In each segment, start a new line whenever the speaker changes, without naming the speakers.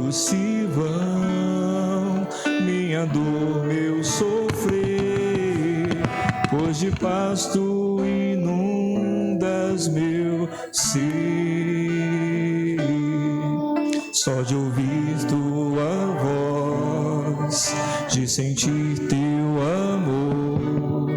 medos se vão, minha dor, meu sofrer, pois de paz tu inundas meu ser. Só de ouvir tua voz, de sentir teu amor,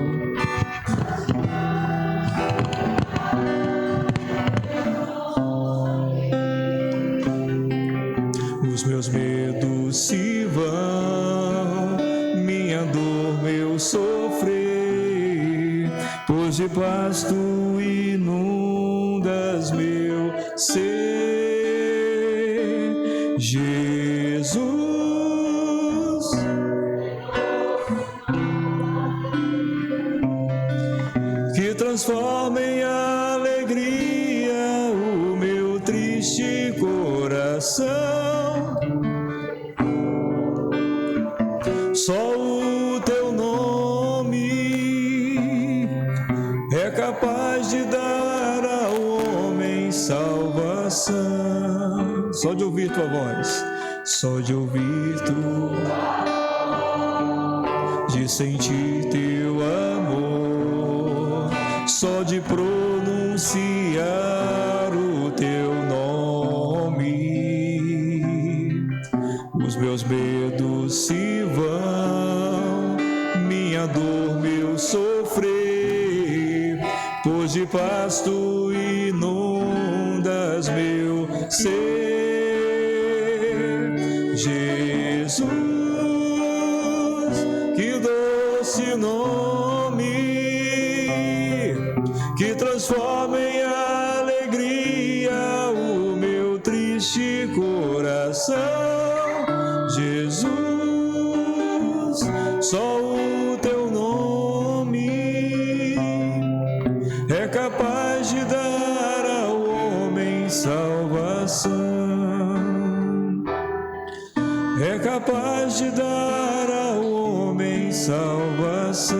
os meus medos se vão, minha dor, meu sofrer, pois de paz tu inundas meu ser. Jesus, que transforma em alegria o meu triste coração. Só o teu nome é capaz de dar ao homem salvação. Só de ouvir tua voz, só de ouvir de sentir teu amor, só de pronunciar o teu nome, os meus medos se vão, minha dor, meu sofrer, pois de paz tu inundas meu ser. Jesus, que doce nome, que transforma em alegria o meu triste coração. Jesus, só o teu nome é capaz de dar ao homem salvação. É capaz de dar ao homem salvação.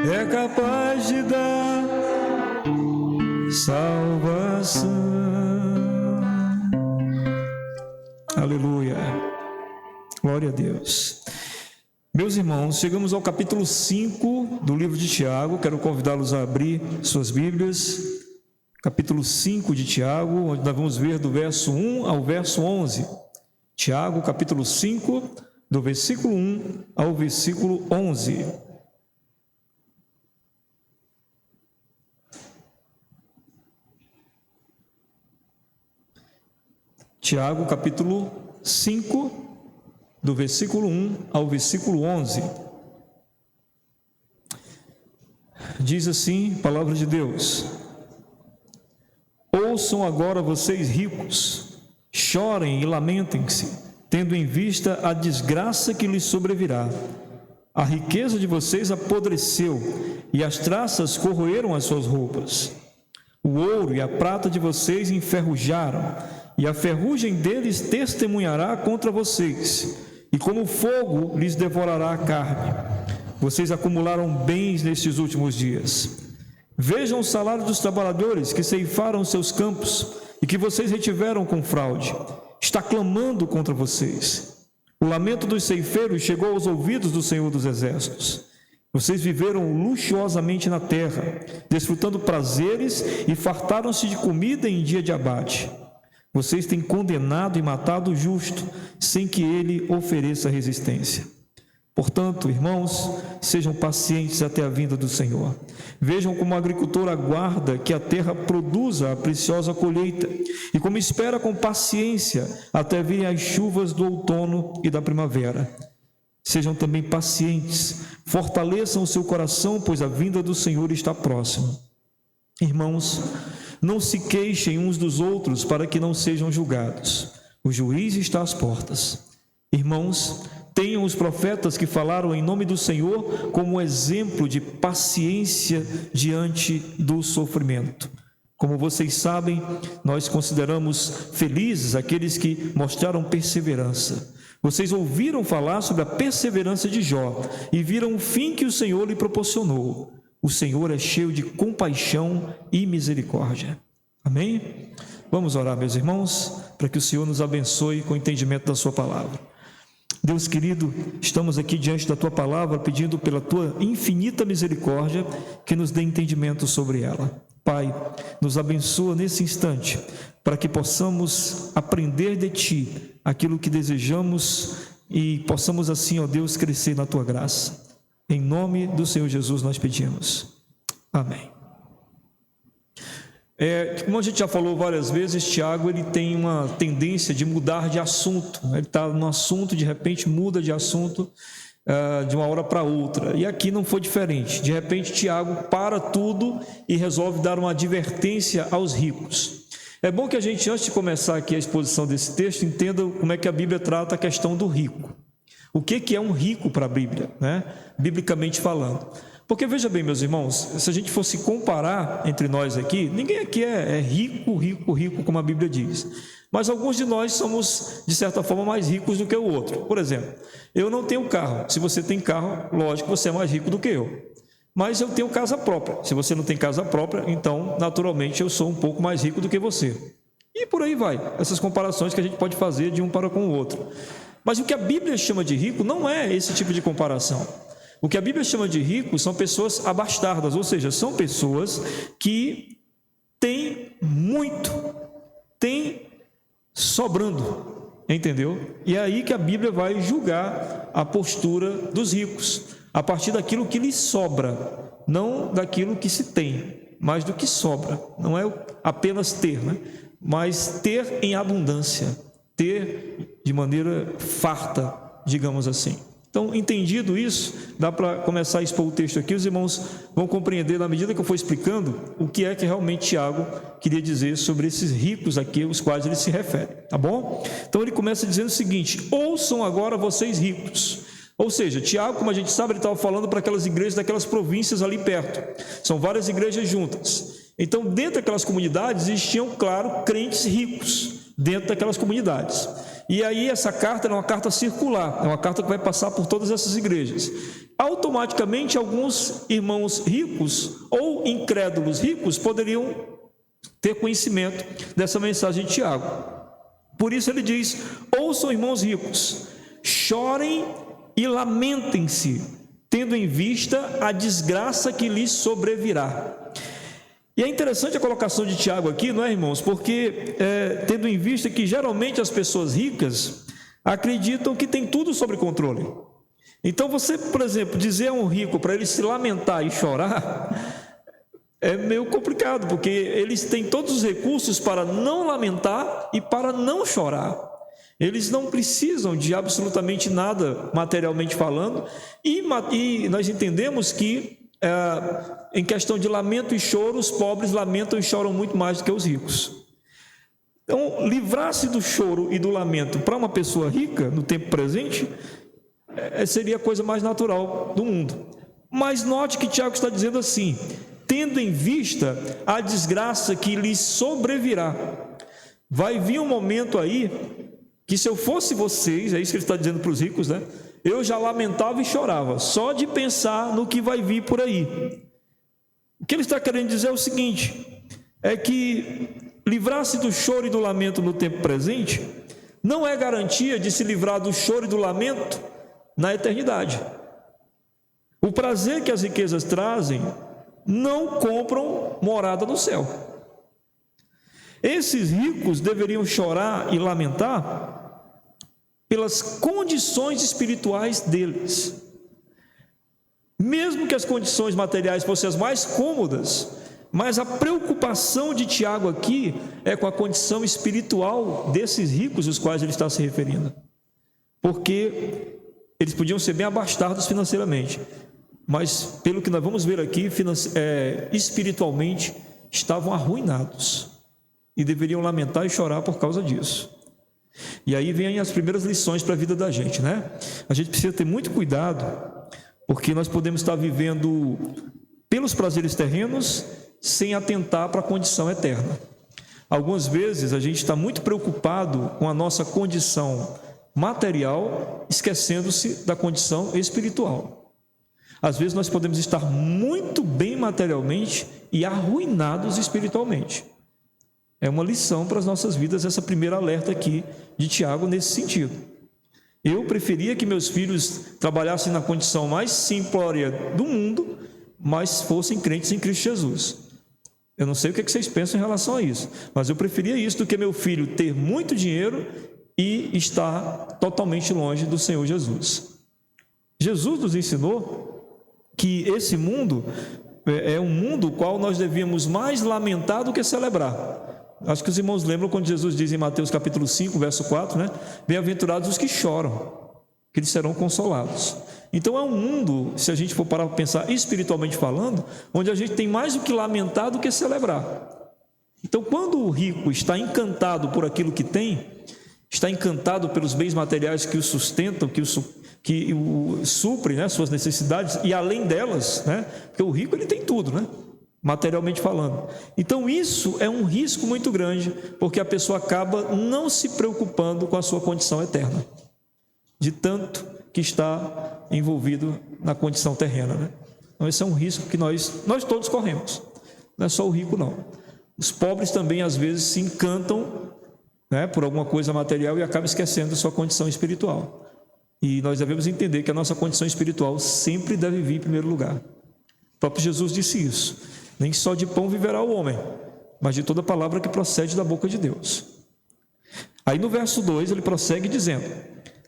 É capaz de dar salvação. Aleluia. Glória a Deus. Meus irmãos, chegamos ao capítulo 5 do livro de Tiago. Quero convidá-los a abrir suas Bíblias. Capítulo 5 de Tiago, onde nós vamos ver do verso 1 ao verso 11. Tiago, capítulo 5, do versículo 1 ao versículo 11. Tiago, capítulo 5, do versículo 1 ao versículo 11. Diz assim, palavra de Deus: ouçam agora vocês ricos, chorem e lamentem-se, tendo em vista a desgraça que lhes sobrevirá. A riqueza de vocês apodreceu, e as traças corroeram as suas roupas. O ouro e a prata de vocês enferrujaram, e a ferrugem deles testemunhará contra vocês, e como fogo lhes devorará a carne. Vocês acumularam bens nestes últimos dias. Vejam o salário dos trabalhadores que ceifaram seus campos e que vocês retiveram com fraude. Está clamando contra vocês. O lamento dos ceifeiros chegou aos ouvidos do Senhor dos Exércitos. Vocês viveram luxuosamente na terra, desfrutando prazeres e fartaram-se de comida em dia de abate. Vocês têm condenado e matado o justo, sem que ele ofereça resistência. Portanto, irmãos, sejam pacientes até a vinda do Senhor. Vejam como o agricultor aguarda que a terra produza a preciosa colheita e como espera com paciência até virem as chuvas do outono e da primavera. Sejam também pacientes, fortaleçam o seu coração, pois a vinda do Senhor está próxima. Irmãos, não se queixem uns dos outros para que não sejam julgados. O juiz está às portas. Irmãos, tenham os profetas que falaram em nome do Senhor como exemplo de paciência diante do sofrimento. Como vocês sabem, nós consideramos felizes aqueles que mostraram perseverança. Vocês ouviram falar sobre a perseverança de Jó e viram o fim que o Senhor lhe proporcionou. O Senhor é cheio de compaixão e misericórdia. Amém? Vamos orar, meus irmãos, para que o Senhor nos abençoe com o entendimento da sua palavra. Deus querido, estamos aqui diante da tua palavra, pedindo pela tua infinita misericórdia que nos dê entendimento sobre ela. Pai, nos abençoa nesse instante, para que possamos aprender de ti aquilo que desejamos e possamos assim, ó Deus, crescer na tua graça. Em nome do Senhor Jesus nós pedimos. Amém. Como a gente já falou várias vezes, Tiago ele tem uma tendência de mudar de assunto. Ele está no assunto, de repente muda de assunto de uma hora para outra. E aqui não foi diferente. De repente Tiago para tudo e resolve dar uma advertência aos ricos. É bom que a gente, antes de começar aqui a exposição desse texto, entenda como é que a Bíblia trata a questão do rico. O que é um rico para a Bíblia, né? Biblicamente falando. Porque veja bem, meus irmãos, se a gente fosse comparar entre nós aqui, ninguém aqui é rico, como a Bíblia diz. Mas alguns de nós somos, de certa forma, mais ricos do que o outro. Por exemplo, eu não tenho carro. Se você tem carro, lógico, você é mais rico do que eu. Mas eu tenho casa própria. Se você não tem casa própria, então, naturalmente, eu sou um pouco mais rico do que você. E por aí vai. Essas comparações que a gente pode fazer de um para com o outro. Mas o que a Bíblia chama de rico não é esse tipo de comparação. O que a Bíblia chama de rico são pessoas abastardas, ou seja, são pessoas que têm muito, têm sobrando, entendeu? E é aí que a Bíblia vai julgar a postura dos ricos, a partir daquilo que lhes sobra, não daquilo que se tem, mas do que sobra. Não é apenas ter, né? Mas ter em abundância, ter de maneira farta, digamos assim. Então, entendido isso, dá para começar a expor o texto aqui. Os irmãos vão compreender, na medida que eu for explicando, o que é que realmente Tiago queria dizer sobre esses ricos aqui, aos quais ele se refere, tá bom? Então, ele começa dizendo o seguinte: ouçam agora vocês ricos. Ou seja, Tiago, como a gente sabe, ele estava falando para aquelas igrejas daquelas províncias ali perto. São várias igrejas juntas. Então, dentro daquelas comunidades, existiam, claro, crentes ricos dentro daquelas comunidades. E aí essa carta é uma carta circular, é uma carta que vai passar por todas essas igrejas. Automaticamente, alguns irmãos ricos ou incrédulos ricos poderiam ter conhecimento dessa mensagem de Tiago. Por isso ele diz: ouçam, irmãos ricos, chorem e lamentem-se, tendo em vista a desgraça que lhes sobrevirá. E é interessante a colocação de Tiago aqui, não é, irmãos? Porque, tendo em vista que geralmente as pessoas ricas acreditam que tem tudo sob controle. Então, você, por exemplo, dizer a um rico para ele se lamentar e chorar é meio complicado, porque eles têm todos os recursos para não lamentar e para não chorar. Eles não precisam de absolutamente nada, materialmente falando, e nós entendemos que em questão de lamento e choro, os pobres lamentam e choram muito mais do que os ricos. Então, livrar-se do choro e do lamento para uma pessoa rica, no tempo presente, seria a coisa mais natural do mundo. Mas note que Tiago está dizendo assim: tendo em vista a desgraça que lhes sobrevirá. Vai vir um momento aí que, se eu fosse vocês, é isso que ele está dizendo para os ricos, né? Eu já lamentava e chorava, só de pensar no que vai vir por aí. O que ele está querendo dizer é o seguinte: é que livrar-se do choro e do lamento no tempo presente não é garantia de se livrar do choro e do lamento na eternidade. O prazer que as riquezas trazem não compram morada no céu. Esses ricos deveriam chorar e lamentar pelas condições espirituais deles. Mesmo que as condições materiais fossem as mais cômodas, mas a preocupação de Tiago aqui é com a condição espiritual desses ricos aos quais ele está se referindo. Porque eles podiam ser bem abastados financeiramente, mas pelo que nós vamos ver aqui, espiritualmente estavam arruinados e deveriam lamentar e chorar por causa disso. E aí vem as primeiras lições para a vida da gente, né? A gente precisa ter muito cuidado, porque nós podemos estar vivendo pelos prazeres terrenos sem atentar para a condição eterna. Algumas vezes a gente está muito preocupado com a nossa condição material, esquecendo-se da condição espiritual. Às vezes nós podemos estar muito bem materialmente e arruinados espiritualmente. É uma lição para as nossas vidas, essa primeira alerta aqui de Tiago nesse sentido. Eu preferia que meus filhos trabalhassem na condição mais simplória do mundo, mas fossem crentes em Cristo Jesus. Eu não sei o que vocês pensam em relação a isso, mas eu preferia isso do que meu filho ter muito dinheiro e estar totalmente longe do Senhor Jesus. Jesus nos ensinou que esse mundo é um mundo qual nós devíamos mais lamentar do que celebrar. Acho que os irmãos lembram quando Jesus diz em Mateus capítulo 5, verso 4, né? Bem-aventurados os que choram, que eles serão consolados. Então é um mundo, se a gente for parar para pensar espiritualmente falando, onde a gente tem mais o que lamentar do que celebrar. Então quando o rico está encantado por aquilo que tem, está encantado pelos bens materiais que o sustentam, que o suprem, né, suas necessidades, e além delas, né, porque o rico ele tem tudo, né, materialmente falando. Então isso é um risco muito grande, porque a pessoa acaba não se preocupando com a sua condição eterna, de tanto que está envolvido na condição terrena, né? Então esse é um risco que nós todos corremos, não é só o rico não. Os pobres também às vezes se encantam, né, por alguma coisa material e acabam esquecendo sua condição espiritual. E nós devemos entender que a nossa condição espiritual sempre deve vir em primeiro lugar. O próprio Jesus disse isso: nem só de pão viverá o homem, mas de toda palavra que procede da boca de Deus. Aí no verso 2 ele prossegue dizendo: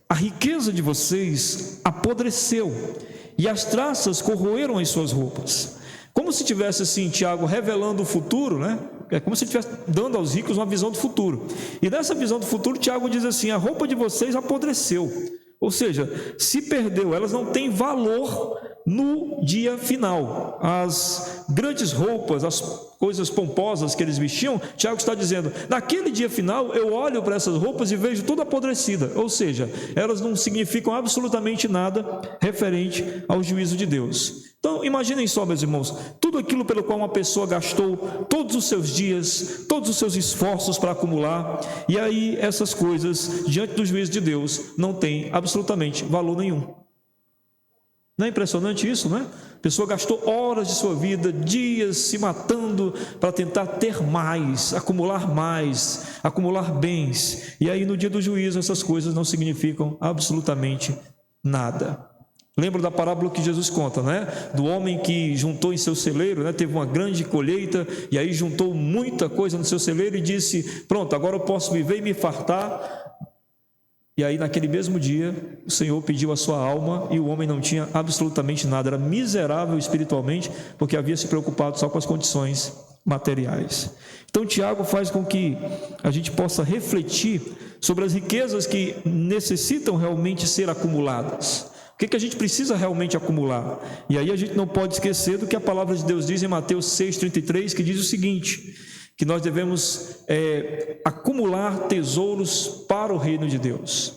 a riqueza de vocês apodreceu e as traças corroeram as suas roupas. Como se tivesse assim, Tiago revelando o futuro, né? É como se estivesse dando aos ricos uma visão do futuro. E nessa visão do futuro, Tiago diz assim: a roupa de vocês apodreceu. Ou seja, se perdeu, elas não têm valor no dia final. As grandes roupas, as coisas pomposas que eles vestiam, Tiago está dizendo, naquele dia final eu olho para essas roupas e vejo tudo apodrecida. Ou seja, elas não significam absolutamente nada referente ao juízo de Deus. Então imaginem só, meus irmãos, tudo aquilo pelo qual uma pessoa gastou todos os seus dias, todos os seus esforços para acumular, e aí essas coisas, diante do juízo de Deus, não têm absolutamente valor nenhum. Não é impressionante isso, né? A pessoa gastou horas de sua vida, dias se matando para tentar ter mais, acumular bens, e aí no dia do juízo essas coisas não significam absolutamente nada. Lembra da parábola que Jesus conta, né? Do homem que juntou em seu celeiro, né? Teve uma grande colheita e aí juntou muita coisa no seu celeiro e disse: pronto, agora eu posso viver e me fartar. E aí naquele mesmo dia o Senhor pediu a sua alma e o homem não tinha absolutamente nada, era miserável espiritualmente, porque havia se preocupado só com as condições materiais. Então Tiago faz com que a gente possa refletir sobre as riquezas que necessitam realmente ser acumuladas. O que a gente precisa realmente acumular? E aí a gente não pode esquecer do que a palavra de Deus diz em Mateus 6,33, que diz o seguinte, que nós devemos acumular tesouros para o reino de Deus.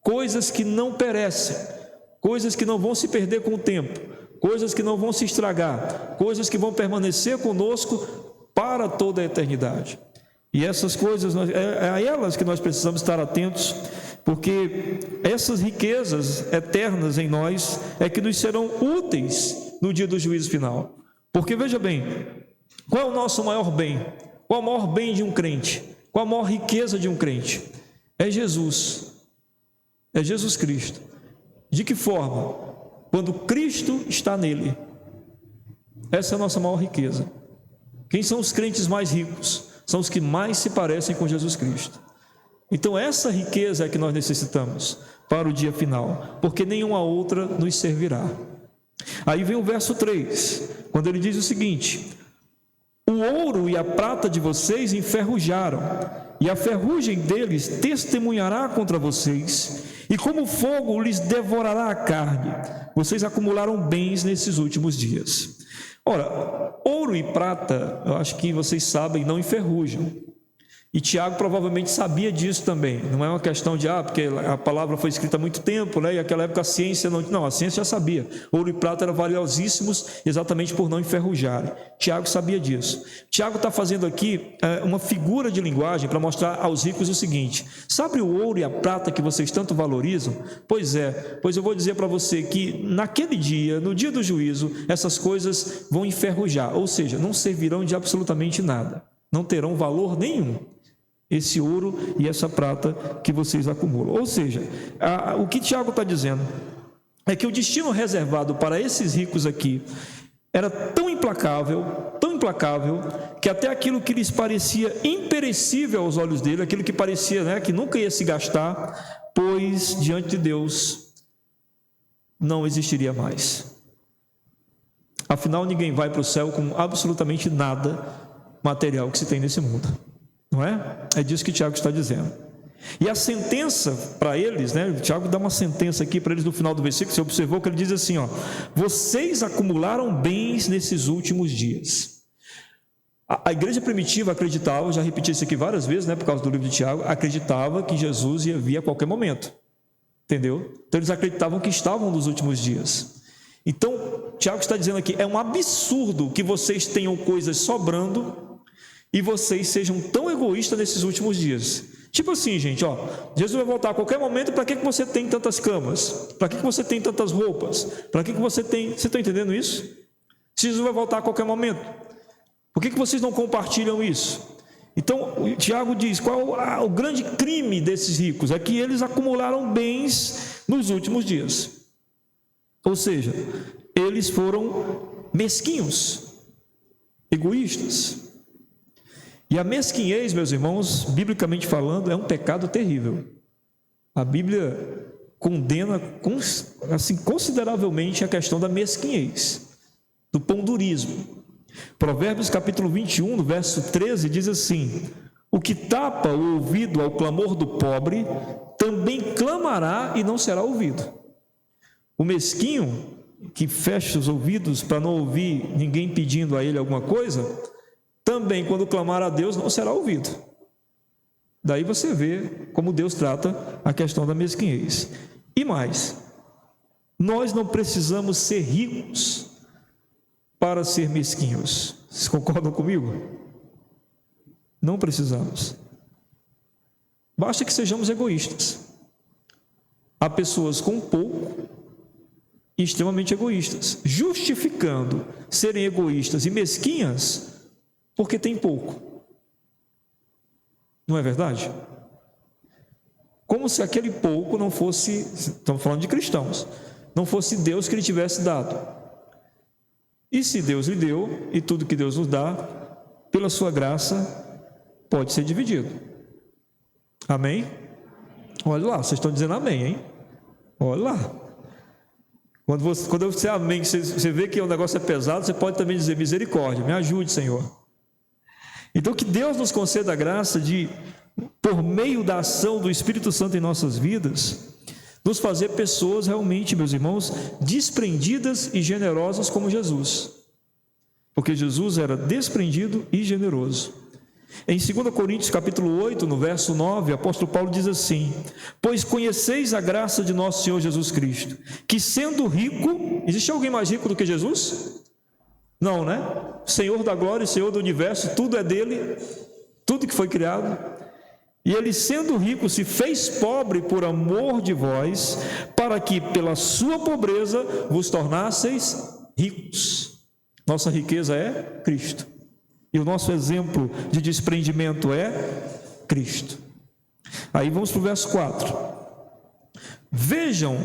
Coisas que não perecem, coisas que não vão se perder com o tempo, coisas que não vão se estragar, coisas que vão permanecer conosco para toda a eternidade. E essas coisas, é a elas que nós precisamos estar atentos, porque essas riquezas eternas em nós é que nos serão úteis no dia do juízo final. Porque veja bem, qual é o nosso maior bem? Qual é o maior bem de um crente? Qual a maior riqueza de um crente? É Jesus. É Jesus Cristo. De que forma? Quando Cristo está nele. Essa é a nossa maior riqueza. Quem são os crentes mais ricos? São os que mais se parecem com Jesus Cristo. Então essa riqueza é que nós necessitamos para o dia final, porque nenhuma outra nos servirá. Aí vem o verso 3, quando ele diz o seguinte: o ouro e a prata de vocês enferrujaram, e a ferrugem deles testemunhará contra vocês, e como fogo lhes devorará a carne. Vocês acumularam bens nesses últimos dias. Ora, ouro e prata, eu acho que vocês sabem, não enferrujam. E Tiago provavelmente sabia disso também. Não é uma questão de, porque a palavra foi escrita há muito tempo, né? E naquela época a ciência não, a ciência já sabia. Ouro e prata eram valiosíssimos exatamente por não enferrujarem. Tiago sabia disso. Tiago está fazendo aqui uma figura de linguagem para mostrar aos ricos o seguinte: sabe o ouro e a prata que vocês tanto valorizam? Pois eu vou dizer para você que naquele dia, no dia do juízo, essas coisas vão enferrujar, ou seja, não servirão de absolutamente nada. não terão valor nenhum, esse ouro e essa prata que vocês acumulam. Ou seja, o que Tiago está dizendo é que o destino reservado para esses ricos aqui era tão implacável, que até aquilo que lhes parecia imperecível aos olhos dele, aquilo que parecia, né, que nunca ia se gastar, pois diante de Deus não existiria mais. Afinal, ninguém vai para o céu com absolutamente nada material que se tem nesse mundo, não é? É disso que Tiago está dizendo. E a sentença para eles, né? Tiago dá uma sentença aqui para eles no final do versículo. Você observou que ele diz assim, ó: vocês acumularam bens nesses últimos dias. A igreja primitiva acreditava, já repeti isso aqui várias vezes, né, por causa do livro de Tiago, acreditava que Jesus ia vir a qualquer momento, entendeu? Então eles acreditavam que estavam nos últimos dias. Então Tiago está dizendo aqui, é um absurdo que vocês tenham coisas sobrando e vocês sejam tão egoístas nesses últimos dias. Tipo assim, gente, ó, Jesus vai voltar a qualquer momento. Para que você tem tantas camas? Para que você tem tantas roupas? Para que você tem... Você está entendendo isso? Se Jesus vai voltar a qualquer momento, por que vocês não compartilham isso? Então, o Tiago diz, qual o grande crime desses ricos? É que eles acumularam bens nos últimos dias. Ou seja, eles foram mesquinhos, egoístas. E a mesquinhez, meus irmãos, biblicamente falando, é um pecado terrível. A Bíblia condena assim, consideravelmente a questão da mesquinhez, do pão-durismo. Provérbios capítulo 21, no verso 13, diz assim: o que tapa o ouvido ao clamor do pobre, também clamará e não será ouvido. O mesquinho, que fecha os ouvidos para não ouvir ninguém pedindo a ele alguma coisa, também, quando clamar a Deus, não será ouvido. Daí você vê como Deus trata a questão da mesquinhez. E mais, nós não precisamos ser ricos para ser mesquinhos. Vocês concordam comigo? Não precisamos. Basta que sejamos egoístas. Há pessoas com pouco e extremamente egoístas, justificando serem egoístas e mesquinhas porque tem pouco. Não é verdade? Como se aquele pouco não fosse, estamos falando de cristãos, não fosse Deus que lhe tivesse dado. E se Deus lhe deu, e tudo que Deus nos dá, pela sua graça, pode ser dividido. Amém? Olha lá, vocês estão dizendo amém, hein? Olha lá. Quando eu disser amém, você vê que o negócio é pesado, você pode também dizer misericórdia, me ajude, Senhor. Então, que Deus nos conceda a graça de, por meio da ação do Espírito Santo em nossas vidas, nos fazer pessoas realmente, meus irmãos, desprendidas e generosas como Jesus. Porque Jesus era desprendido e generoso. Em 2 Coríntios capítulo 8, no verso 9, o apóstolo Paulo diz assim: pois conheceis a graça de nosso Senhor Jesus Cristo, que sendo rico, existe alguém mais rico do que Jesus? Não, né? Senhor da glória, Senhor do universo, tudo é dele, tudo que foi criado. E ele, sendo rico, se fez pobre por amor de vós, para que pela sua pobreza vos tornasseis ricos. Nossa riqueza é Cristo. E o nosso exemplo de desprendimento é Cristo. Aí vamos para o verso 4. Vejam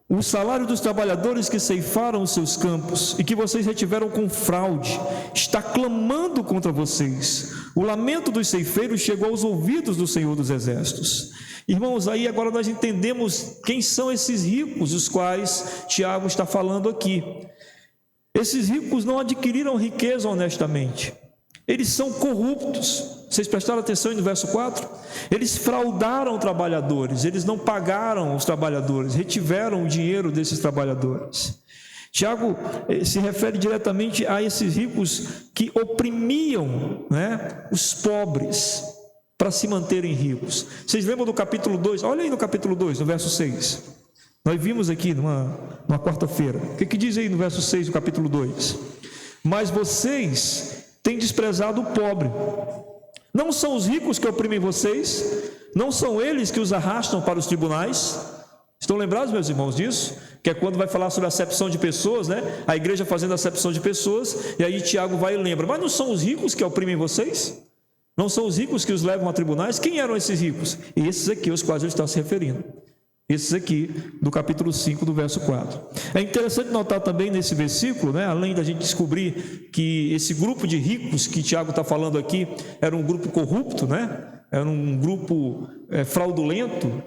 o salário dos trabalhadores que ceifaram os seus campos e que vocês retiveram com fraude, está clamando contra vocês. O lamento dos ceifeiros chegou aos ouvidos do Senhor dos Exércitos. Irmãos, aí agora nós entendemos quem são esses ricos, os quais Tiago está falando aqui. Esses ricos não adquiriram riqueza honestamente. Eles são corruptos. Vocês prestaram atenção no verso 4? Eles fraudaram trabalhadores, eles não pagaram os trabalhadores, retiveram o dinheiro desses trabalhadores. Tiago se refere diretamente a esses ricos que oprimiam, né, os pobres para se manterem ricos. Vocês lembram do capítulo 2? Olha aí no capítulo 2, no verso 6. Nós vimos aqui numa quarta-feira. O que diz aí no verso 6 do capítulo 2? Mas vocês têm desprezado o pobre. Não são os ricos que oprimem vocês? Não são eles que os arrastam para os tribunais? Estão lembrados, meus irmãos, disso? que é quando vai falar sobre a acepção de pessoas, né? A igreja fazendo a acepção de pessoas, e aí Tiago vai e lembra: mas não são os ricos que oprimem vocês? Não são os ricos que os levam a tribunais? Quem eram esses ricos? Esses aqui aos quais ele está se referindo. Esses aqui do capítulo 5, do verso 4. É interessante notar também nesse versículo, né, além da gente descobrir que esse grupo de ricos que Tiago está falando aqui era um grupo corrupto, né? Era um grupo fraudulento,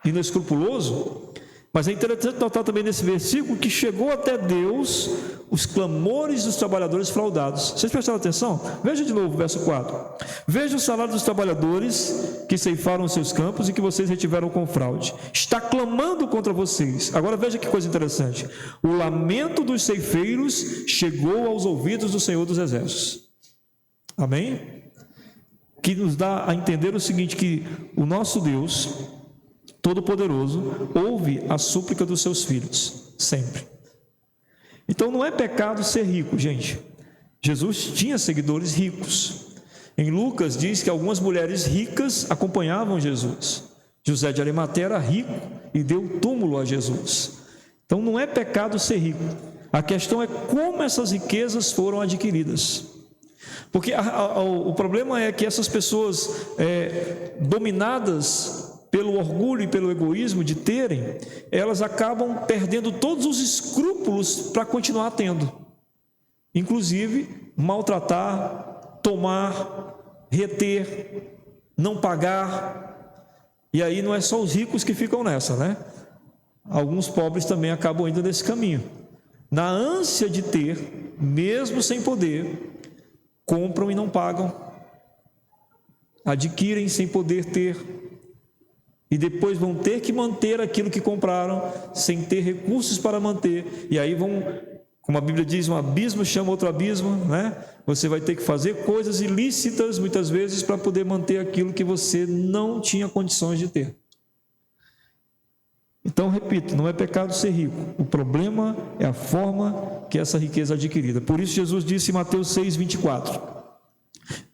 inescrupuloso. Mas é interessante notar também nesse versículo que chegou até Deus os clamores dos trabalhadores fraudados. Vocês prestaram atenção? Veja de novo o verso 4. Veja o salário dos trabalhadores que ceifaram os seus campos e que vocês retiveram com fraude. Está clamando contra vocês. Agora veja que coisa interessante. O lamento dos ceifeiros chegou aos ouvidos do Senhor dos Exércitos. Amém? Que nos dá a entender o seguinte, que o nosso Deus Todo-Poderoso ouve a súplica dos seus filhos, sempre. Então não é pecado ser rico, gente. Jesus tinha seguidores ricos. Em Lucas diz que algumas mulheres ricas acompanhavam Jesus. José de Arimateia era rico e deu túmulo a Jesus. Então não é pecado ser rico. A questão é como essas riquezas foram adquiridas. Porque o problema é que essas pessoas dominadas pelo orgulho e pelo egoísmo de terem, elas acabam perdendo todos os escrúpulos para continuar tendo. Inclusive, maltratar, tomar, reter, não pagar. E aí não é só os ricos que ficam nessa, né? Alguns pobres também acabam indo nesse caminho. Na ânsia de ter, mesmo sem poder, compram e não pagam. Adquirem sem poder ter. E depois vão ter que manter aquilo que compraram, sem ter recursos para manter. E aí vão, como a Bíblia diz, um abismo chama outro abismo, né? Você vai ter que fazer coisas ilícitas, muitas vezes, para poder manter aquilo que você não tinha condições de ter. Então, repito, não é pecado ser rico. O problema é a forma que essa riqueza é adquirida. Por isso Jesus disse em Mateus 6, 24: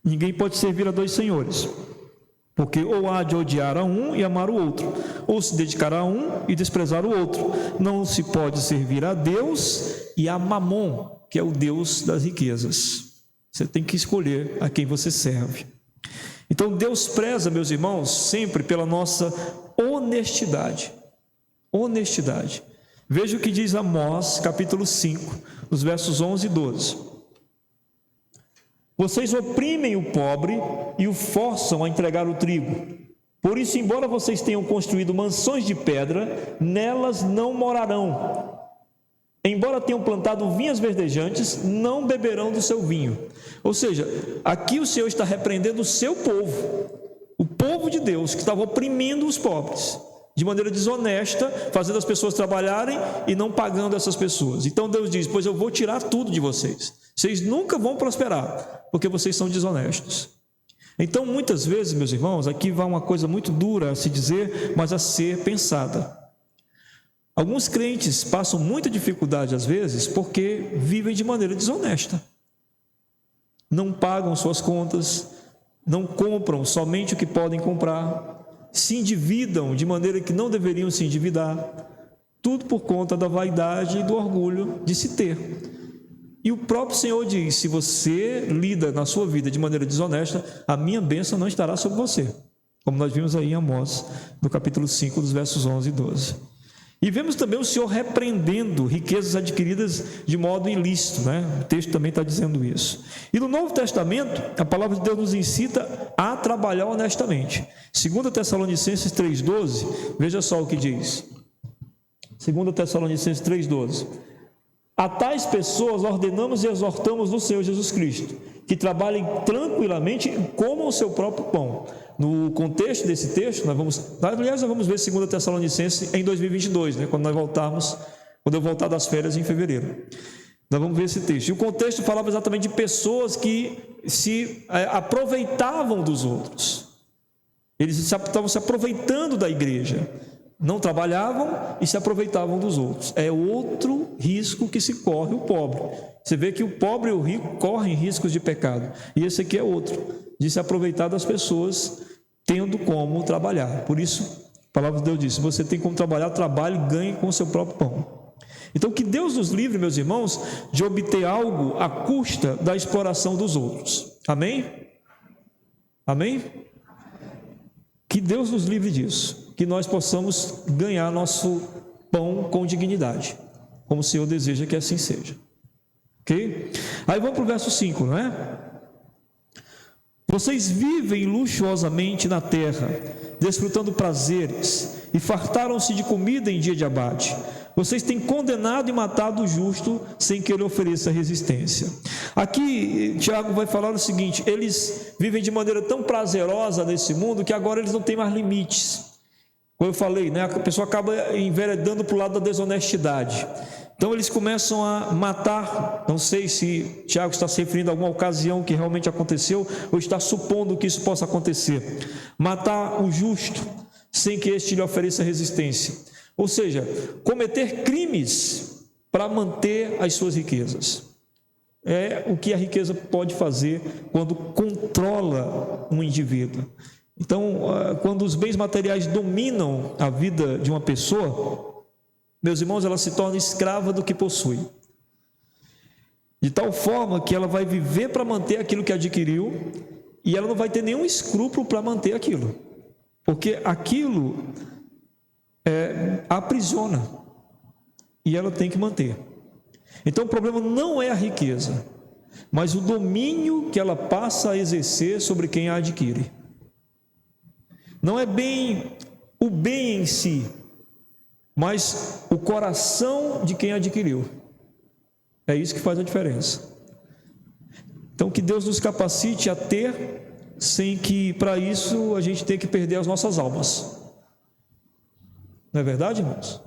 ninguém pode servir a dois senhores, porque ou há de odiar a um e amar o outro, ou se dedicar a um e desprezar o outro. Não se pode servir a Deus e a Mamon, que é o Deus das riquezas. Você tem que escolher a quem você serve. Então Deus preza, meus irmãos, sempre pela nossa honestidade. Honestidade. Veja o que diz Amós, capítulo 5, nos versos 11 e 12. Vocês oprimem o pobre e o forçam a entregar o trigo. Por isso, embora vocês tenham construído mansões de pedra, nelas não morarão. Embora tenham plantado vinhas verdejantes, não beberão do seu vinho. Ou seja, aqui o Senhor está repreendendo o seu povo, o povo de Deus, que estava oprimindo os pobres, de maneira desonesta, fazendo as pessoas trabalharem e não pagando essas pessoas. Então Deus diz: pois eu vou tirar tudo de vocês. Vocês nunca vão prosperar, porque vocês são desonestos. Então, muitas vezes, meus irmãos, aqui vai uma coisa muito dura a se dizer, mas a ser pensada. Alguns crentes passam muita dificuldade, às vezes, porque vivem de maneira desonesta. Não pagam suas contas, não compram somente o que podem comprar, se endividam de maneira que não deveriam se endividar, tudo por conta da vaidade e do orgulho de se ter. E o próprio Senhor diz: se você lida na sua vida de maneira desonesta, a minha bênção não estará sobre você, como nós vimos aí em Amós, no capítulo 5, dos versos 11 e 12. E vemos também o Senhor repreendendo riquezas adquiridas de modo ilícito, né? O texto também está dizendo isso. E no Novo Testamento, a palavra de Deus nos incita a trabalhar honestamente. 2 Tessalonicenses 3,12, veja só o que diz. 2 Tessalonicenses 3,12. A tais pessoas ordenamos e exortamos no Senhor Jesus Cristo, que trabalhem tranquilamente e comam o seu próprio pão. No contexto desse texto, nós vamos ver 2 Tessalonicenses em 2022, né, quando eu voltar das férias em fevereiro. Nós vamos ver esse texto. E o contexto falava exatamente de pessoas que se aproveitavam dos outros. Eles estavam se aproveitando da igreja. Não trabalhavam e se aproveitavam dos outros. É outro risco que se corre o pobre. Você vê que o pobre e o rico correm riscos de pecado. E esse aqui é outro, de se aproveitar das pessoas tendo como trabalhar. Por isso, A palavra de Deus diz: se você tem como trabalhar, trabalhe e ganhe com o seu próprio pão. Então, que Deus nos livre, meus irmãos, de obter algo à custa da exploração dos outros. Amém? Amém? Que Deus nos livre disso, que nós possamos ganhar nosso pão com dignidade, como o Senhor deseja que assim seja. Ok? Aí vamos para o verso 5, não é? Vocês vivem luxuosamente na terra, desfrutando prazeres, e fartaram-se de comida em dia de abate. Vocês têm condenado e matado o justo, sem que ele ofereça resistência. Aqui, Tiago vai falar o seguinte: eles vivem de maneira tão prazerosa nesse mundo, que agora eles não têm mais limites. Como eu falei, né, a pessoa acaba enveredando para o lado da desonestidade. Então eles começam a matar. Não sei se Tiago está se referindo a alguma ocasião que realmente aconteceu, ou está supondo que isso possa acontecer. Matar o justo, sem que este lhe ofereça resistência. Ou seja, cometer crimes para manter as suas riquezas. É o que a riqueza pode fazer quando controla um indivíduo. Então, quando os bens materiais dominam a vida de uma pessoa, meus irmãos, ela se torna escrava do que possui. De tal forma que ela vai viver para manter aquilo que adquiriu, e ela não vai ter nenhum escrúpulo para manter aquilo, porque aquilo a aprisiona, e ela tem que manter. Então o problema não é a riqueza, mas o domínio que ela passa a exercer sobre quem a adquire. Não é bem o bem em si, mas o coração de quem adquiriu. É isso que faz a diferença. Então, que Deus nos capacite a ter, sem que para isso a gente tenha que perder as nossas almas. Não é verdade, irmãos?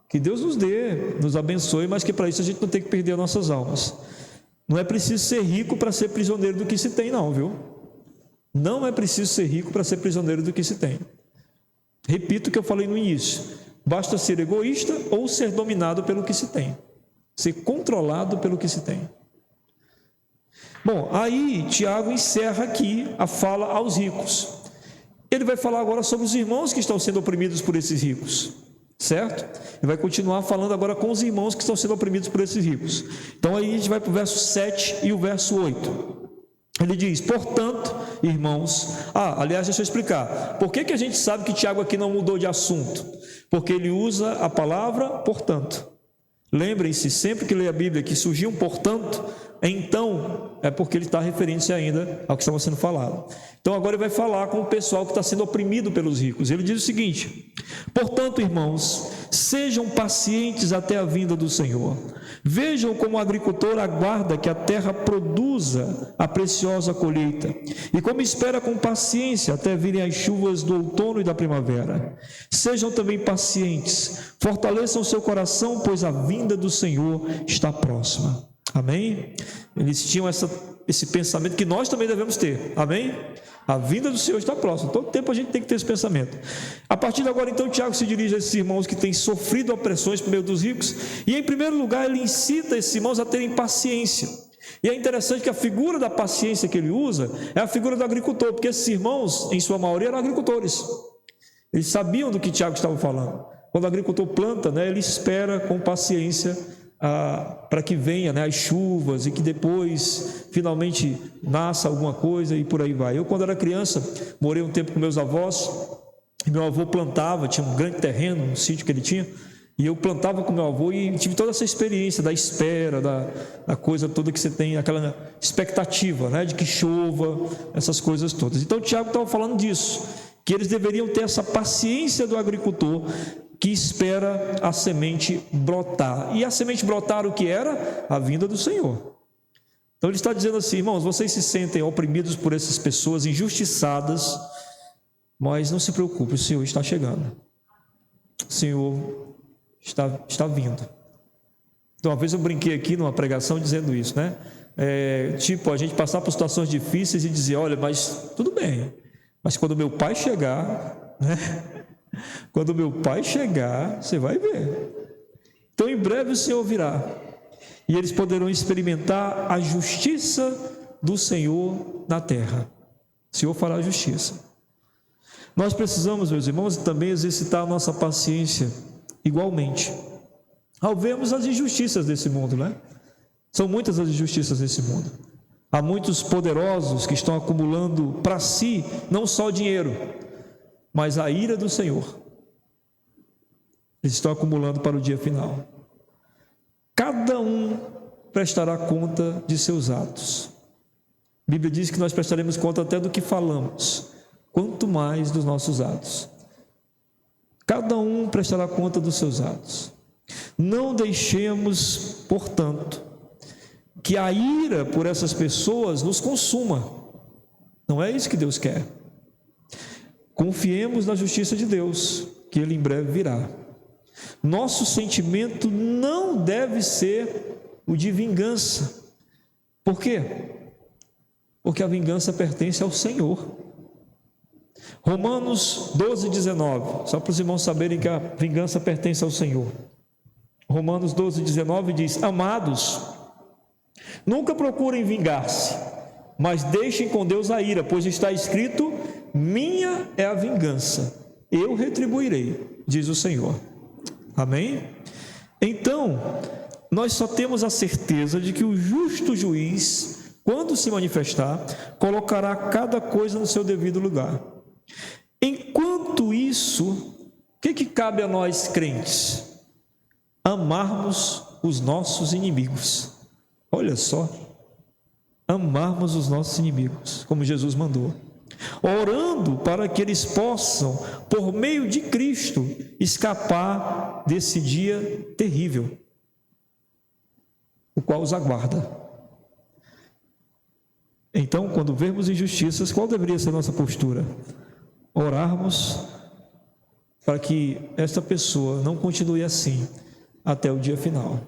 Que Deus nos dê, nos abençoe, mas que para isso a gente não tem que perder as nossas almas. Não é preciso ser rico para ser prisioneiro do que se tem, não, viu? Não é preciso ser rico para ser prisioneiro do que se tem. Repito o que eu falei no início: basta ser egoísta ou ser dominado pelo que se tem, ser controlado pelo que se tem. Bom, aí Tiago encerra aqui a fala aos ricos. Ele vai falar agora sobre os irmãos que estão sendo oprimidos por esses ricos, certo? Ele vai continuar falando agora com os irmãos que estão sendo oprimidos por esses ricos. Então aí a gente vai para o verso 7 e o verso 8. Ele diz: portanto, irmãos... aliás, deixa eu explicar. Por que a gente sabe que Tiago aqui não mudou de assunto? Porque ele usa a palavra portanto. Lembrem-se, sempre que lê a Bíblia que surgiu um portanto, então é porque ele está referindo-se ainda ao que estava sendo falado. Então agora ele vai falar com o pessoal que está sendo oprimido pelos ricos. Ele diz o seguinte: portanto, irmãos, sejam pacientes até a vinda do Senhor. Vejam como o agricultor aguarda que a terra produza a preciosa colheita, e como espera com paciência até virem as chuvas do outono e da primavera. Sejam também pacientes, fortaleçam seu coração, pois a vinda do Senhor está próxima. Amém? Eles tinham esse pensamento que nós também devemos ter. Amém? A vinda do Senhor está próxima. Todo tempo a gente tem que ter esse pensamento. A partir de agora, então, Tiago se dirige a esses irmãos que têm sofrido opressões por meio dos ricos, e em primeiro lugar ele incita esses irmãos a terem paciência. E é interessante que a figura da paciência que ele usa é a figura do agricultor, porque esses irmãos, em sua maioria, eram agricultores. Eles sabiam do que Tiago estava falando. Quando o agricultor planta, ele espera com paciência para que venha as chuvas e que depois finalmente nasça alguma coisa, e por aí vai. Eu, quando era criança, morei um tempo com meus avós, e meu avô plantava, tinha um grande terreno, um sítio que ele tinha, e eu plantava com meu avô e tive toda essa experiência da espera, da coisa toda que você tem, aquela expectativa, de que chova, essas coisas todas. Então Tiago estava falando disso, que eles deveriam ter essa paciência do agricultor que espera a semente brotar. E a semente brotar o que era? A vinda do Senhor. Então ele está dizendo assim: irmãos, vocês se sentem oprimidos por essas pessoas injustiçadas, mas não se preocupe, o Senhor está chegando. O Senhor está vindo. Então, uma vez eu brinquei aqui numa pregação dizendo isso, tipo, a gente passar por situações difíceis e dizer: olha, mas tudo bem, mas quando meu pai chegar, quando meu pai chegar, você vai ver. Então, em breve o Senhor virá, e eles poderão experimentar a justiça do Senhor na terra. O Senhor fará a justiça. Nós precisamos, meus irmãos, também exercitar a nossa paciência igualmente. Ao vermos as injustiças desse mundo, né? São muitas as injustiças desse mundo. Há muitos poderosos que estão acumulando para si não só dinheiro, mas a ira do Senhor. Eles estão acumulando para o dia final. Cada um prestará conta de seus atos. A Bíblia diz que nós prestaremos conta até do que falamos, quanto mais dos nossos atos. Cada um prestará conta dos seus atos. Não deixemos, portanto, que a ira por essas pessoas nos consuma. Não é isso que Deus quer. Confiemos na justiça de Deus, que Ele em breve virá. Nosso sentimento não deve ser o de vingança. Por quê? Porque a vingança pertence ao Senhor. Romanos 12, 19, só para os irmãos saberem que a vingança pertence ao Senhor. Romanos 12, 19 diz: Amados, nunca procurem vingar-se, mas deixem com Deus a ira, pois está escrito: minha é a vingança, eu retribuirei, diz o Senhor. Amém? Então, nós só temos a certeza de que o justo juiz, quando se manifestar, colocará cada coisa no seu devido lugar. Enquanto isso, o que cabe a nós crentes? Amarmos os nossos inimigos. Olha só, amarmos os nossos inimigos, como Jesus mandou, orando para que eles possam, por meio de Cristo, escapar desse dia terrível, o qual os aguarda. Então, quando vermos injustiças, qual deveria ser a nossa postura? Orarmos para que esta pessoa não continue assim até o dia final.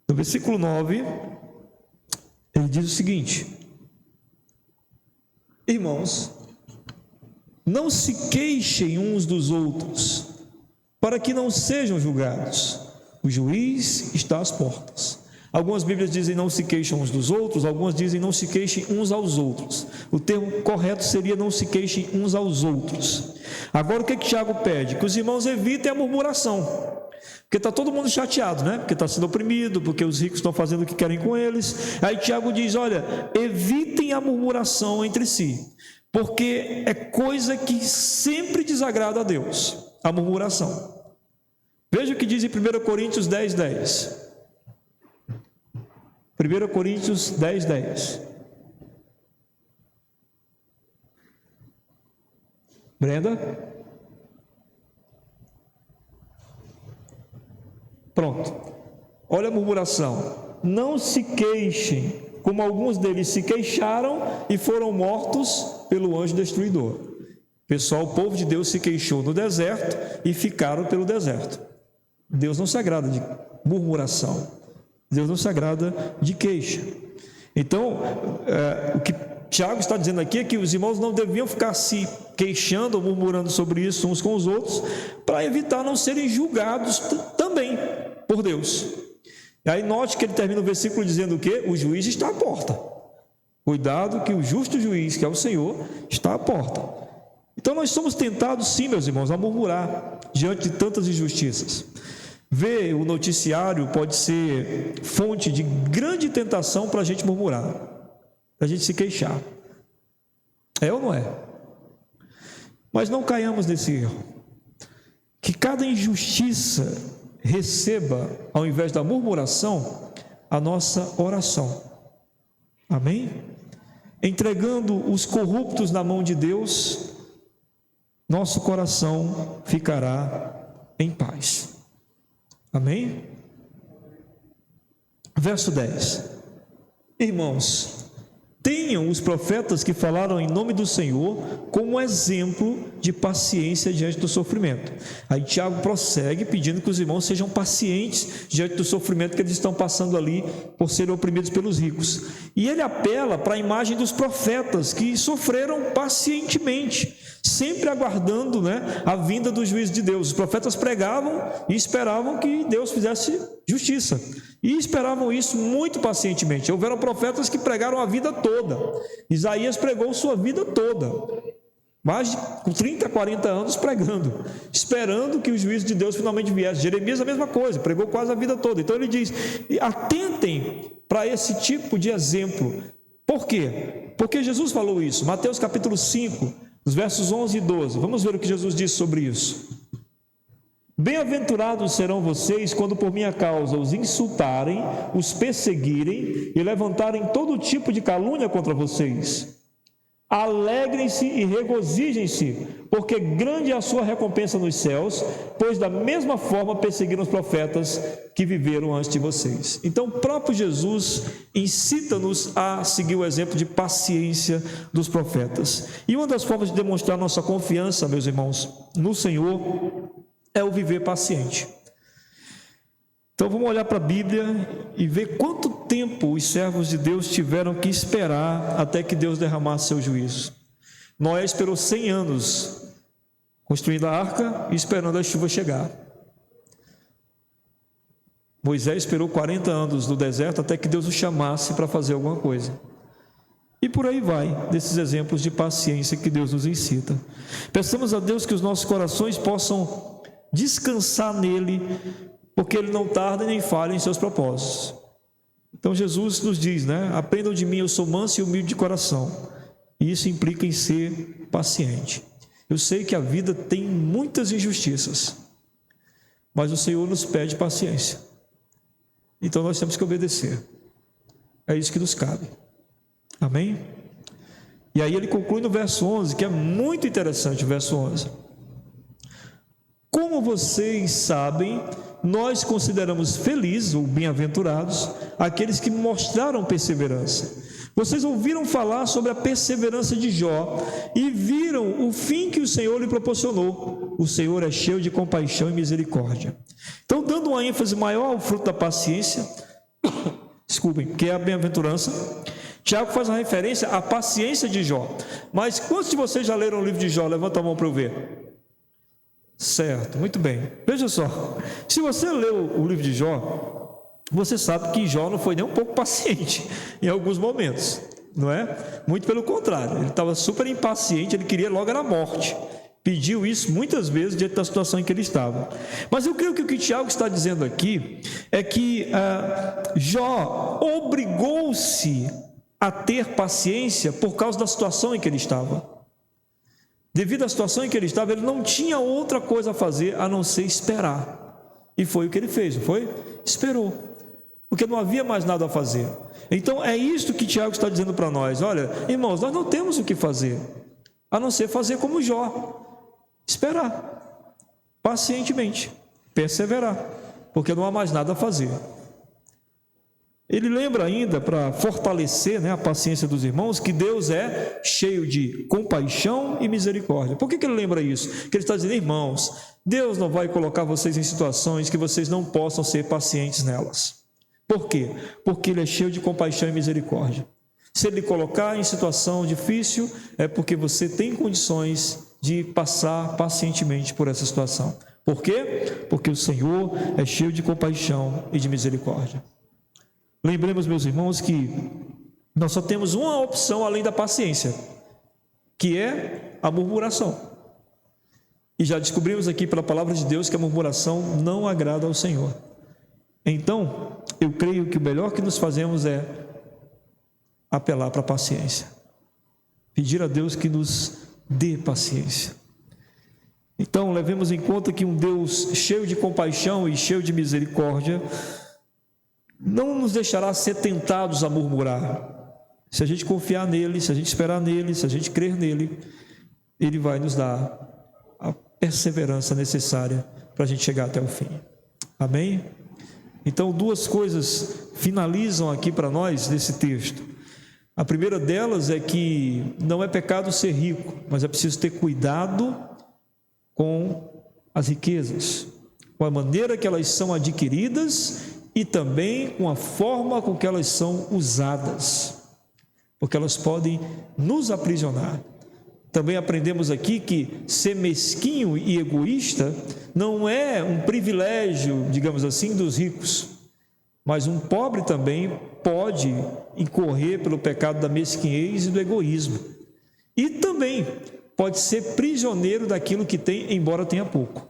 No versículo 9, ele diz o seguinte: Irmãos, não se queixem uns dos outros, para que não sejam julgados. O juiz está às portas. Algumas Bíblias dizem não se queixam uns dos outros, algumas dizem não se queixem uns aos outros. O termo correto seria não se queixem uns aos outros. Agora o que Tiago pede? Que os irmãos evitem a murmuração. Porque está todo mundo chateado, né? Porque está sendo oprimido, porque os ricos estão fazendo o que querem com eles. Aí Tiago diz: olha, evitem a murmuração entre si, porque é coisa que sempre desagrada a Deus, a murmuração. Veja o que diz em 1 Coríntios 10, 10. 1 Coríntios 10, 10. Brenda? Pronto. Olha a murmuração. Não se queixem, como alguns deles se queixaram e foram mortos pelo anjo destruidor. Pessoal, o povo de Deus se queixou no deserto e ficaram pelo deserto. Deus não se agrada de murmuração. Deus não se agrada de queixa. Então, o que Tiago está dizendo aqui é que os irmãos não deviam ficar se queixando ou murmurando sobre isso uns com os outros, para evitar não serem julgados também por Deus. E aí note que ele termina o versículo dizendo o quê? O juiz está à porta. Cuidado que o justo juiz, que é o Senhor, está à porta. Então nós somos tentados sim, meus irmãos, a murmurar diante de tantas injustiças. Ver o noticiário pode ser fonte de grande tentação para a gente murmurar, para a gente se queixar. É ou não é? Mas não caiamos nesse erro. Que cada injustiça receba, ao invés da murmuração, a nossa oração. Amém? Entregando os corruptos na mão de Deus, nosso coração ficará em paz. Amém? Verso 10. Irmãos, tenham os profetas que falaram em nome do Senhor como exemplo de paciência diante do sofrimento. Aí Tiago prossegue pedindo que os irmãos sejam pacientes diante do sofrimento que eles estão passando ali por serem oprimidos pelos ricos. E ele apela para a imagem dos profetas que sofreram pacientemente, sempre aguardando, a vinda do juízo de Deus. Os profetas pregavam e esperavam que Deus fizesse justiça. E esperavam isso muito pacientemente. Houveram profetas que pregaram a vida toda. Isaías pregou sua vida toda. com 30, 40 anos pregando, esperando que o juízo de Deus finalmente viesse. Jeremias a mesma coisa, pregou quase a vida toda. Então ele diz, atentem para esse tipo de exemplo. Por quê? Porque Jesus falou isso, Mateus capítulo 5, os versos 11 e 12, vamos ver o que Jesus disse sobre isso. Bem-aventurados serão vocês quando por minha causa os insultarem, os perseguirem e levantarem todo tipo de calúnia contra vocês. Alegrem-se e regozijem-se, porque grande é a sua recompensa nos céus, pois da mesma forma perseguiram os profetas que viveram antes de vocês. Então, o próprio Jesus incita-nos a seguir o exemplo de paciência dos profetas. E uma das formas de demonstrar nossa confiança, meus irmãos, no Senhor, é o viver paciente. Então vamos olhar para a Bíblia e ver quanto tempo os servos de Deus tiveram que esperar até que Deus derramasse seu juízo. Noé esperou 100 anos construindo a arca e esperando a chuva chegar. Moisés esperou 40 anos no deserto até que Deus o chamasse para fazer alguma coisa. E por aí vai, desses exemplos de paciência que Deus nos incita. Peçamos a Deus que os nossos corações possam descansar nele, porque ele não tarda nem falha em seus propósitos. Então Jesus nos diz, aprendam de mim, eu sou manso e humilde de coração. E isso implica em ser paciente. Eu sei que a vida tem muitas injustiças, mas o Senhor nos pede paciência. Então nós temos que obedecer. É isso que nos cabe. Amém? E aí ele conclui no verso 11, que é muito interessante o verso 11. Como vocês sabem, nós consideramos felizes ou bem-aventurados aqueles que mostraram perseverança. Vocês ouviram falar sobre a perseverança de Jó e viram o fim que o Senhor lhe proporcionou. O Senhor é cheio de compaixão e misericórdia. Então, dando uma ênfase maior ao fruto da paciência, que é a bem-aventurança, Tiago faz uma referência à paciência de Jó. Mas quantos de vocês já leram o livro de Jó? Levanta a mão para eu ver. Certo, muito bem. Veja só, se você leu o livro de Jó, você sabe que Jó não foi nem um pouco paciente em alguns momentos, não é? Muito pelo contrário, ele estava super impaciente, ele queria logo a morte. Pediu isso muitas vezes diante da situação em que ele estava. Mas eu creio que o que Tiago está dizendo aqui é que Jó obrigou-se a ter paciência por causa da situação em que ele estava. Devido à situação em que ele estava, ele não tinha outra coisa a fazer a não ser esperar. E foi o que ele fez, não foi? Esperou, porque não havia mais nada a fazer. Então é isto que Tiago está dizendo para nós. Olha, irmãos, nós não temos o que fazer, a não ser fazer como Jó, esperar, pacientemente, perseverar, porque não há mais nada a fazer. Ele lembra ainda, para fortalecer a paciência dos irmãos, que Deus é cheio de compaixão e misericórdia. Por que ele lembra isso? Que ele está dizendo, irmãos, Deus não vai colocar vocês em situações que vocês não possam ser pacientes nelas. Por quê? Porque ele é cheio de compaixão e misericórdia. Se ele colocar em situação difícil, é porque você tem condições de passar pacientemente por essa situação. Por quê? Porque o Senhor é cheio de compaixão e de misericórdia. Lembremos, meus irmãos, que nós só temos uma opção além da paciência, que é a murmuração. E já descobrimos aqui pela palavra de Deus que a murmuração não agrada ao Senhor. Então, eu creio que o melhor que nos fazemos é apelar para a paciência. Pedir a Deus que nos dê paciência. Então, levemos em conta que um Deus cheio de compaixão e cheio de misericórdia não nos deixará ser tentados a murmurar. Se a gente confiar nele, se a gente esperar nele, se a gente crer nele, ele vai nos dar a perseverança necessária para a gente chegar até o fim. Amém? Então, duas coisas finalizam aqui para nós nesse texto. A primeira delas é que não é pecado ser rico, mas é preciso ter cuidado com as riquezas, com a maneira que elas são adquiridas e também com a forma com que elas são usadas, porque elas podem nos aprisionar. Também aprendemos aqui que ser mesquinho e egoísta não é um privilégio, digamos assim, dos ricos, mas um pobre também pode incorrer pelo pecado da mesquinhez e do egoísmo. E também pode ser prisioneiro daquilo que tem, embora tenha pouco.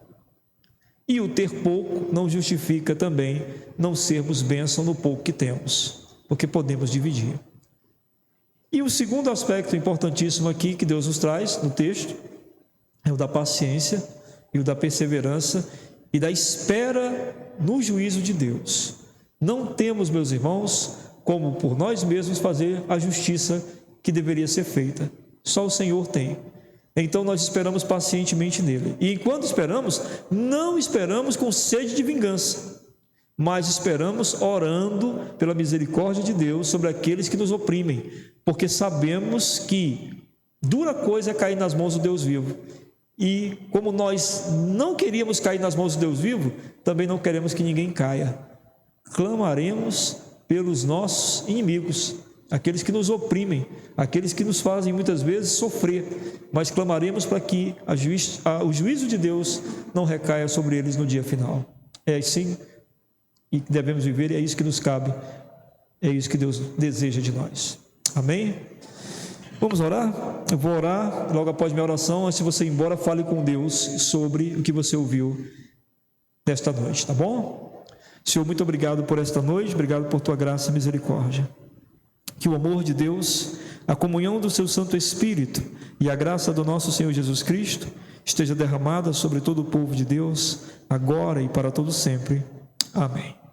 E o ter pouco não justifica também não sermos bênção no pouco que temos, porque podemos dividir. E o segundo aspecto importantíssimo aqui que Deus nos traz no texto é o da paciência e o da perseverança e da espera no juízo de Deus. Não temos, meus irmãos, como por nós mesmos fazer a justiça que deveria ser feita. Só o Senhor tem. Então nós esperamos pacientemente nele. E enquanto esperamos, não esperamos com sede de vingança, mas esperamos orando pela misericórdia de Deus sobre aqueles que nos oprimem, porque sabemos que dura coisa é cair nas mãos do Deus vivo. E como nós não queríamos cair nas mãos do Deus vivo, também não queremos que ninguém caia. Clamaremos pelos nossos inimigos, aqueles que nos oprimem, aqueles que nos fazem muitas vezes sofrer, mas clamaremos para que o juízo de Deus não recaia sobre eles no dia final. É assim que devemos viver e é isso que nos cabe, é isso que Deus deseja de nós. Amém? Vamos orar? Eu vou orar logo após minha oração. Antes de você ir embora, fale com Deus sobre o que você ouviu nesta noite, tá bom? Senhor, muito obrigado por esta noite, obrigado por tua graça e misericórdia. Que o amor de Deus, a comunhão do seu Santo Espírito e a graça do nosso Senhor Jesus Cristo esteja derramada sobre todo o povo de Deus, agora e para todo sempre. Amém.